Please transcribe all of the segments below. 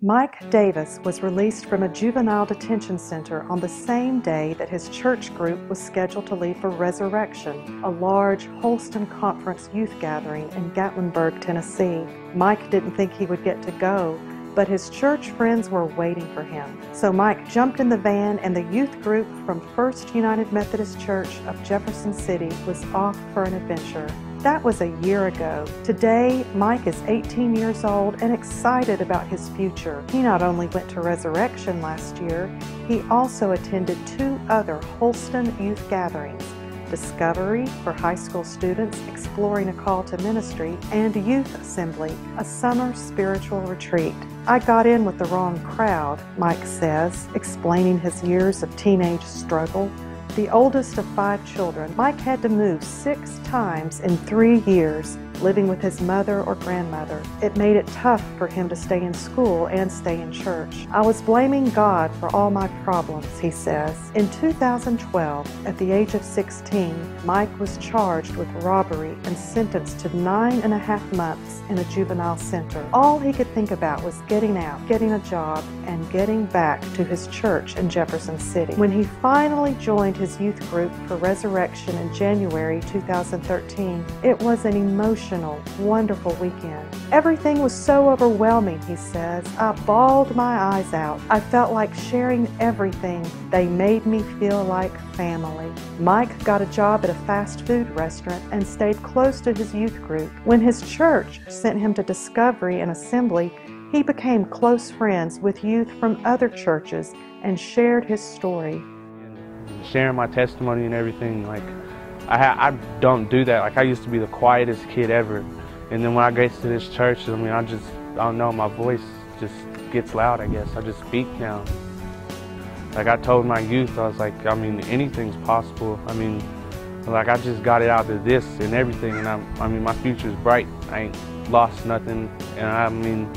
Mike Davis was released from a juvenile detention center on the same day that his church group was scheduled to leave for Resurrection, a large Holston Conference youth gathering in Gatlinburg, Tennessee. Mike didn't think he would get to go, but his church friends were waiting for him. So Mike jumped in the van and the youth group from First United Methodist Church of Jefferson City was off for an adventure. That was a year ago. Today, Mike is 18 years old and excited about his future. He not only went to Resurrection last year, he also attended 2 other Holston youth gatherings: Discovery for high school students exploring a call to ministry, and Youth Assembly, a summer spiritual retreat. I got in with the wrong crowd, Mike says, explaining his years of teenage struggle. The oldest of 5 children, Mike had to move 6 times in 3 years, living with his mother or grandmother. It made it tough for him to stay in school and stay in church. I was blaming God for all my problems, he says. In 2012, at the age of 16, Mike was charged with robbery and sentenced to 9.5 months in a juvenile center. All he could think about was getting out, getting a job, and getting back to his church in Jefferson City. When he finally joined his youth group for Resurrection in January 2013, it was an emotional, wonderful weekend. Everything was so overwhelming, he says. I bawled my eyes out. I felt like sharing everything. They made me feel like family. Mike got a job at a fast food restaurant and stayed close to his youth group. When his church sent him to Discovery and Assembly, he became close friends with youth from other churches and shared his story. Sharing my testimony and everything, like I don't do that. Like I used to be the quietest kid ever, and then when I get to this church, I mean, I don't know, my voice just gets loud, I guess. I just speak now. Like I told my youth, I was like, I mean, anything's possible. I mean, like I just got it out of this and everything, and I mean, my future's bright. I ain't lost nothing, and I mean,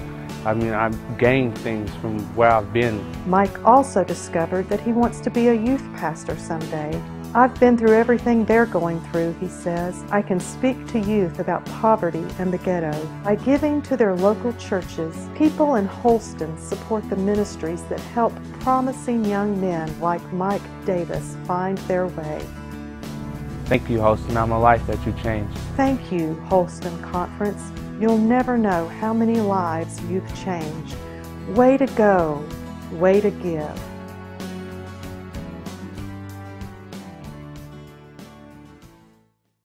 I've gained things from where I've been. Mike also discovered that he wants to be a youth pastor someday. I've been through everything they're going through, he says. I can speak to youth about poverty and the ghetto. By giving to their local churches, people in Holston support the ministries that help promising young men like Mike Davis find their way. Thank you, Holston. I'm a life that you changed. Thank you, Holston Conference. You'll never know how many lives you've changed. Way to go. Way to give.